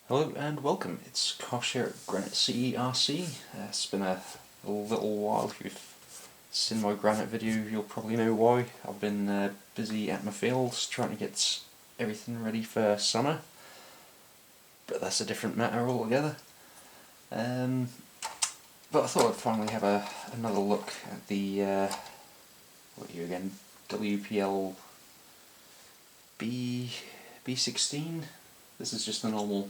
Hello and welcome, it's Kosh here at Granite CERC. It's been a little while. If you've seen my Granite video you'll probably know why. I've been busy at my fields trying to get everything ready for summer, but that's a different matter altogether. But I thought I'd finally have another look at the, what are you again, WPL B16. This is just a normal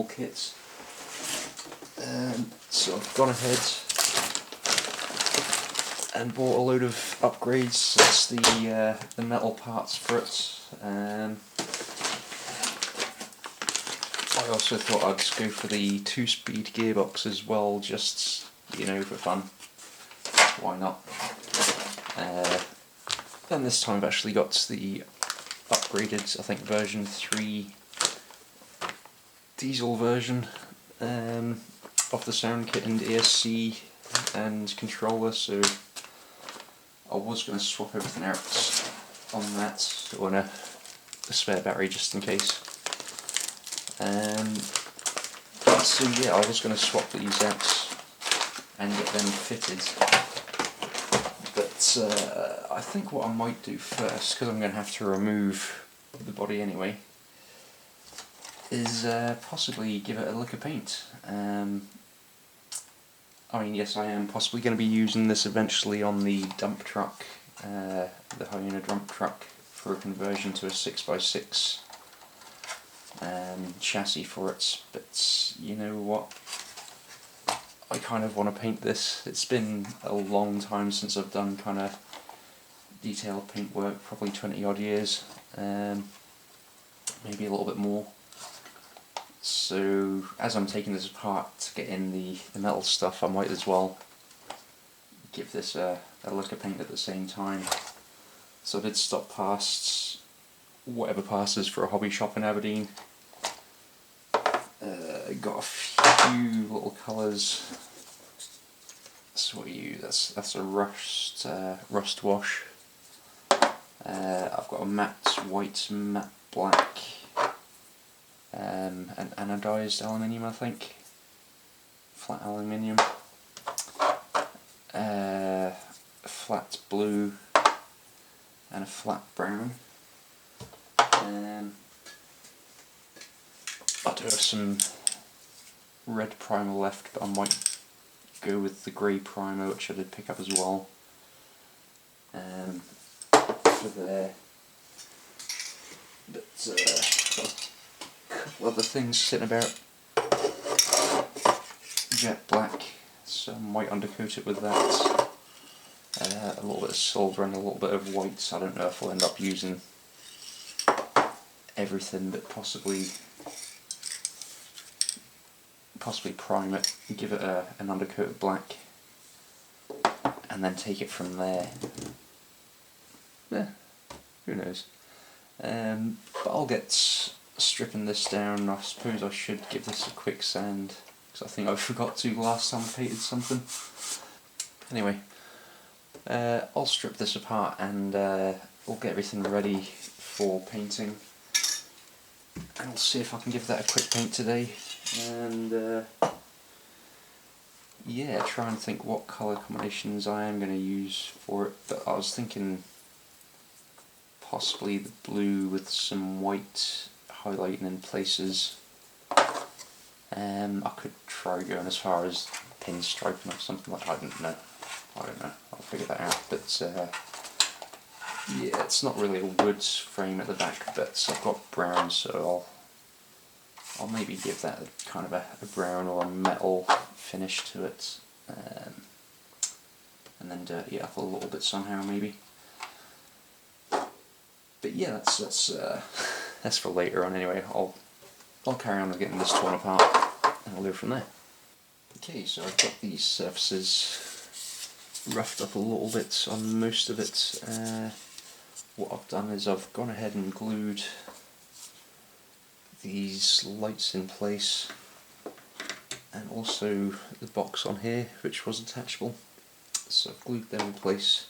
kit. So I've gone ahead and bought a load of upgrades. That's the metal parts for it. I also thought I'd go for the 2-speed gearbox as well, just, you know, for fun. Why not? And this time I've actually got the upgraded, I think, version 3 diesel version of the sound kit and ESC and controller, so I was going to swap everything out on that, or a spare battery just in case. So yeah, I was going to swap these out and get them fitted, but I think what I might do first, because I'm going to have to remove the body anyway, is possibly give it a lick of paint. I mean, yes, I am possibly going to be using this eventually on the dump truck, the Hyena dump truck, for a conversion to a 6x6 chassis for it, but you know what, I kind of want to paint this. It's been a long time since I've done kind of detailed paint work, probably 20 odd years, maybe a little bit more. So as I'm taking this apart to get in the metal stuff, I might as well give this a lick of paint at the same time. So I did stop past whatever passes for a hobby shop in Aberdeen. Got a few little colours. So what are you? That's a rust wash. I've got a matte white, matte black, an anodised aluminium, I think, flat aluminium, a flat blue, and a flat brown. I do have some red primer left, but I might go with the grey primer, which I did pick up as well, for there. But got a couple other things sitting about. Jet black, so I might undercoat it with that. A little bit of silver and a little bit of white. I don't know if I'll end up using everything, but possibly prime it, give it an undercoat of black, and then take it from there. Yeah, who knows. But I'll get stripping this down. I suppose I should give this a quick sand, because I think I forgot to last time I painted something. Anyway, I'll strip this apart and we'll get everything ready for painting. And I'll see if I can give that a quick paint today, and yeah, try and think what colour combinations I am going to use for it. But I was thinking possibly the blue with some white highlighting in places. I could try going as far as pinstriping or something like that. I don't know, I'll figure that out. But yeah, it's not really a wood frame at the back, but I've got brown, so I'll maybe give that kind of a brown or a metal finish to it, and then dirty it up a little bit somehow maybe. But yeah, that's for later on anyway. I'll carry on with getting this torn apart and I'll go from there. Okay, so I've got these surfaces roughed up a little bit on most of it. What I've done is I've gone ahead and glued these lights in place, and also the box on here, which was attachable. So I've glued them in place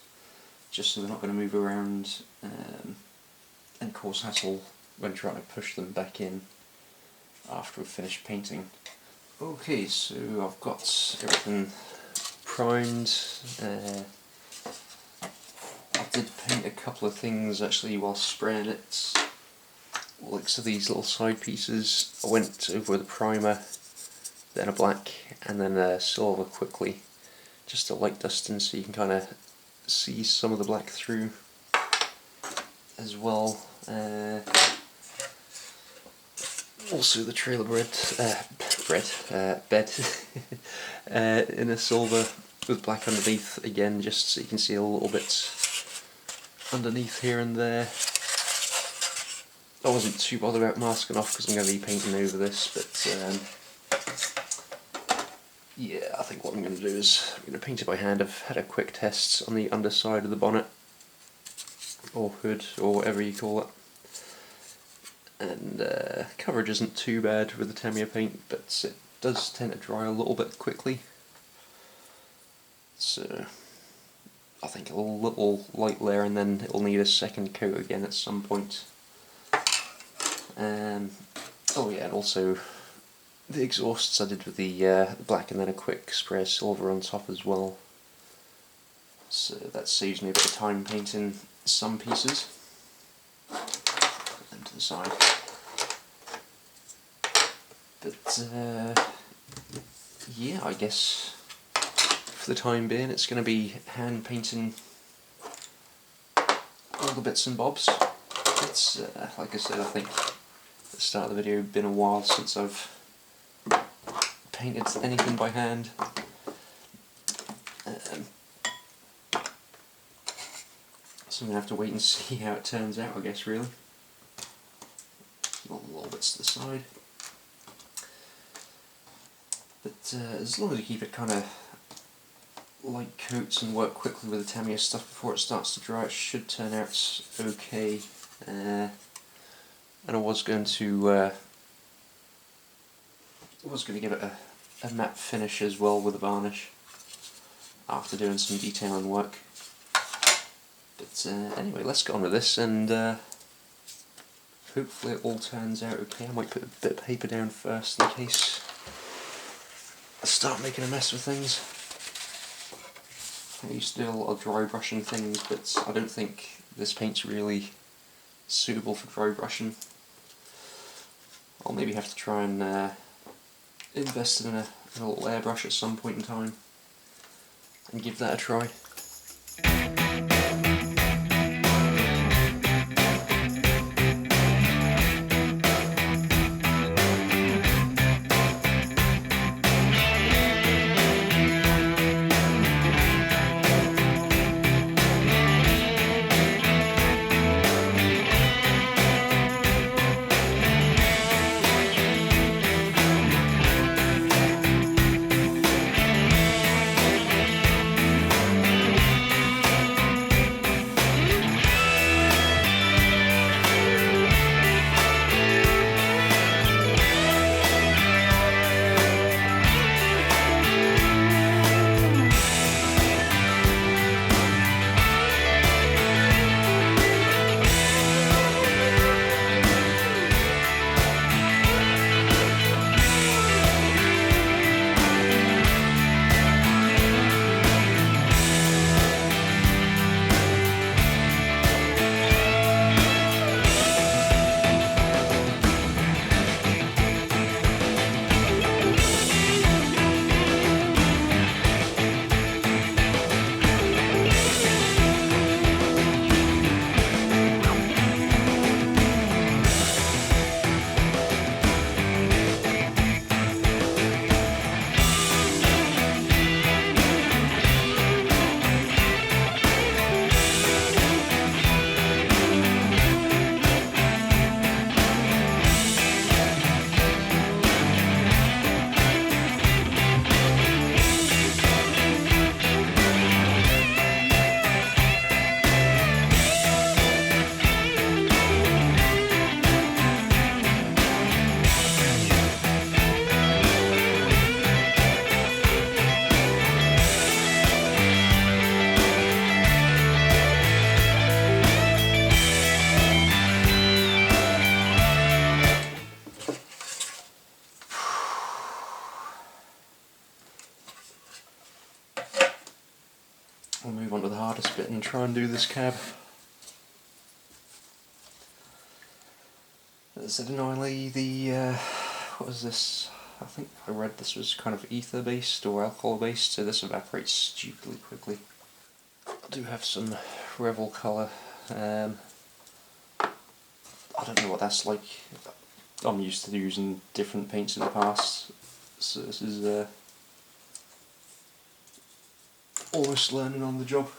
just so they're not going to move around and cause hassle when trying to push them back in. after we've finished painting. Okay, so I've got everything primed. I did paint a couple of things actually while spraying it. Like so these little side pieces, I went over with a primer, then a black, and then a silver quickly, just to light dusting so you can kind of see some of the black through as well. Also the trailer bed in a silver with black underneath again, just so you can see a little bit underneath here and there. I wasn't too bothered about masking off because I'm going to be painting over this, but yeah, I think what I'm going to do is I'm going to paint it by hand. I've had a quick test on the underside of the bonnet, or hood, or whatever you call it, and coverage isn't too bad with the Tamiya paint, but it does tend to dry a little bit quickly, so I think a little light layer and then it'll need a second coat again at some point. Oh yeah, and also the exhausts I did with the black and then a quick spray of silver on top as well, so that saves me a bit of time painting some pieces. Put them to the side. But yeah, I guess for the time being it's going to be hand painting all the bits and bobs. It's like I said, I think at the start of the video, been a while since I've painted anything by hand. So I'm going to have to wait and see how it turns out, I guess, really. Little bits to the side. But as long as you keep it kind of light coats and work quickly with the Tamiya stuff before it starts to dry, it should turn out okay. And I was going to give it a matte finish as well with a varnish after doing some detailing work. But anyway, let's get on with this, and hopefully it all turns out okay. I might put a bit of paper down first in case I start making a mess with things. I used to do a lot of dry brushing things, but I don't think this paint's really suitable for dry brushing. I'll maybe have to try and invest in a little airbrush at some point in time and give that a try. this bit and try and do this cab. As I said, annoyingly, what was this? I think I read this was kind of ether based or alcohol based, so this evaporates stupidly quickly. I do have some Revel colour. I don't know what that's like. I'm used to using different paints in the past, so this is almost learning on the job.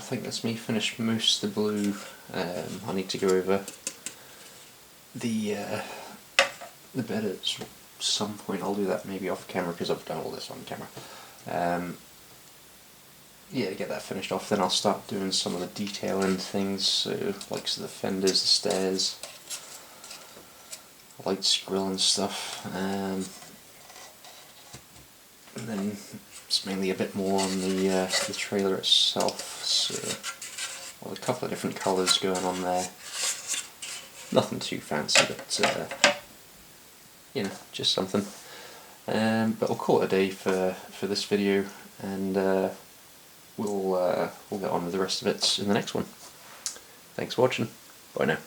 think that's me finished most of the blue. I need to go over the bed at some point. I'll do that maybe off camera because I've done all this on camera. Yeah, get that finished off, then I'll start doing some of the detailing things, so like the fenders, the stairs, lights, grill and stuff, and then it's mainly a bit more on the trailer itself, so well, a couple of different colours going on there, nothing too fancy, but you know, just something. But I'll call it a day for this video, and we'll get on with the rest of it in the next one. Thanks for watching. Bye now.